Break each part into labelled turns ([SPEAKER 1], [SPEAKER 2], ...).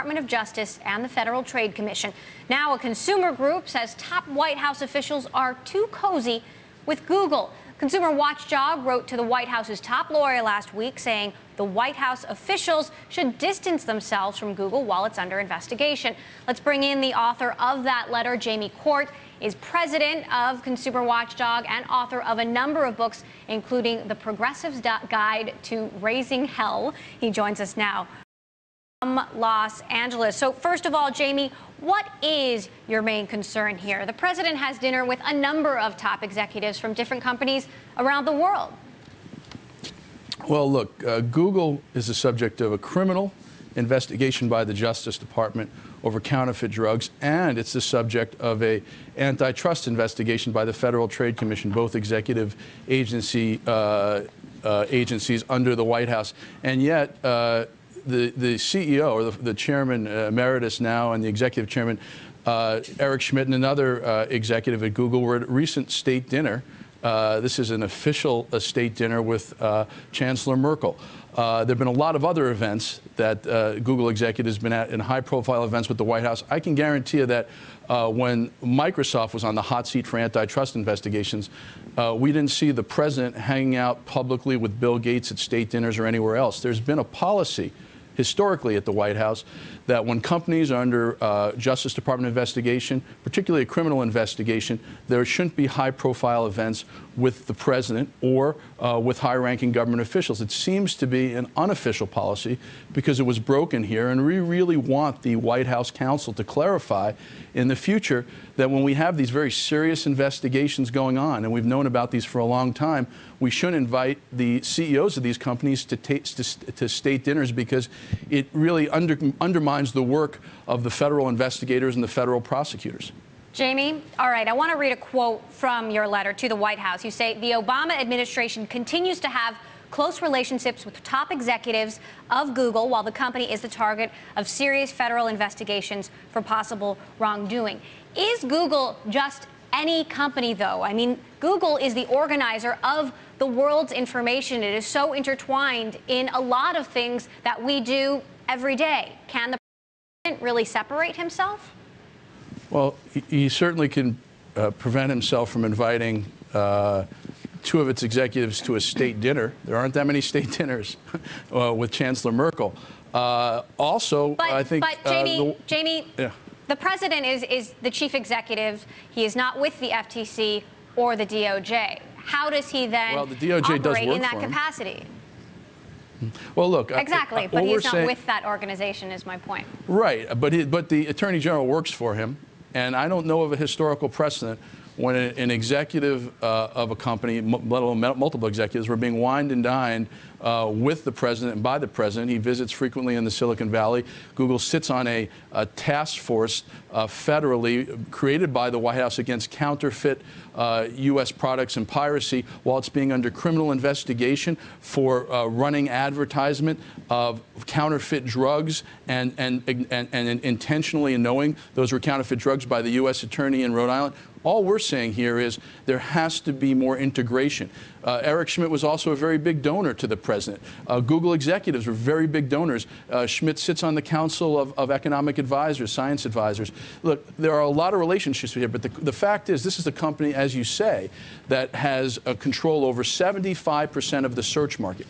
[SPEAKER 1] Department of Justice and the Federal Trade Commission. Now, a consumer group says top White House officials are too cozy with Google. Consumer Watchdog wrote to the White House's top lawyer last week saying the White House officials should distance themselves from Google while it's under investigation. Let's bring in the author of that letter. Jamie Court is president of Consumer Watchdog and author of a number of books, including The Progressive's Guide to Raising Hell. He joins us now from Los Angeles. So first of all, Jamie, what is your main concern here? The president has dinner with a number of top executives from different companies around the world.
[SPEAKER 2] Well, look, Google is the subject of a criminal investigation by the Justice Department over counterfeit drugs, and it's the subject of an antitrust investigation by the Federal Trade Commission, both executive agencies under the White House. And yet, the CEO, or the chairman emeritus now, and the executive chairman, Eric Schmidt, and another executive at Google were at a recent state dinner. This is an official state dinner with Chancellor Merkel. There have been a lot of other events that Google executives have been at, in high-profile events with the White House. I can guarantee you that when Microsoft was on the hot seat for antitrust investigations, we didn't see the president hanging out publicly with Bill Gates at state dinners or anywhere else. There's been a policy historically at the White House that when companies are under Justice Department investigation, particularly a criminal investigation, there shouldn't be high-profile events with the president or with high-ranking government officials. It seems to be an unofficial policy because it was broken here, and we really want the White House counsel to clarify in the future that when we have these very serious investigations going on, and we've known about these for a long time, we shouldn't invite the CEOs of these companies to state dinners because it really undermines the work of the federal investigators and the federal prosecutors.
[SPEAKER 1] Jamie, all right, I want to read a quote from your letter to the White House. You say, the Obama administration continues to have close relationships with top executives of Google while the company is the target of serious federal investigations for possible wrongdoing. Is Google just any company, though? I mean, Google is the organizer of the world's information. It is so intertwined in a lot of things that we do every day. Can the president really separate himself?
[SPEAKER 2] Well, he certainly can prevent himself from inviting two of its executives to a state dinner. There aren't that many state dinners with Chancellor Merkel. Also, I think...
[SPEAKER 1] But Jamie, yeah. The president is the chief executive. He is not with the FTC or the DOJ. How does he then
[SPEAKER 2] the DOJ
[SPEAKER 1] operate in that capacity?
[SPEAKER 2] Well, look.
[SPEAKER 1] Exactly, but he's not with that organization, is my point.
[SPEAKER 2] Right, but the Attorney General works for him, and I don't know of a historical precedent when an executive of a company, let alone multiple executives, were being wined and dined with the president and by the president. He visits frequently in the Silicon Valley. Google sits on a task force federally created by the White House against counterfeit U.S. products and piracy while it's being under criminal investigation for running advertisement of counterfeit drugs and intentionally knowing those were counterfeit drugs by the U.S. attorney in Rhode Island. All we're saying here is there has to be more integration. Eric Schmidt was also a very big donor to the president. Google executives were very big donors. Schmidt sits on the Council of Economic Advisors, Science Advisors. Look, there are a lot of relationships here, but the fact is this is a company, as you say, that has control over 75% of the search market.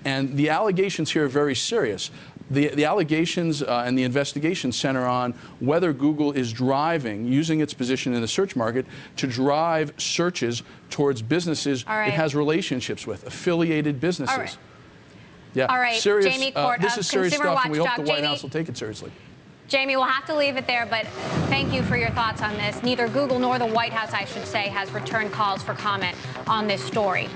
[SPEAKER 2] And the allegations here are very serious. The allegations and the investigation center on whether Google is using its position in the search market to drive searches towards businesses it has relationships with, affiliated businesses.
[SPEAKER 1] All right.
[SPEAKER 2] Yeah.
[SPEAKER 1] All right.
[SPEAKER 2] Serious,
[SPEAKER 1] Jamie Court
[SPEAKER 2] this is serious stuff, and we hope the White
[SPEAKER 1] Jamie,
[SPEAKER 2] House will take it seriously.
[SPEAKER 1] Jamie, we'll have to leave it there, but thank you for your thoughts on this. Neither Google nor the White House, I should say, has returned calls for comment on this story.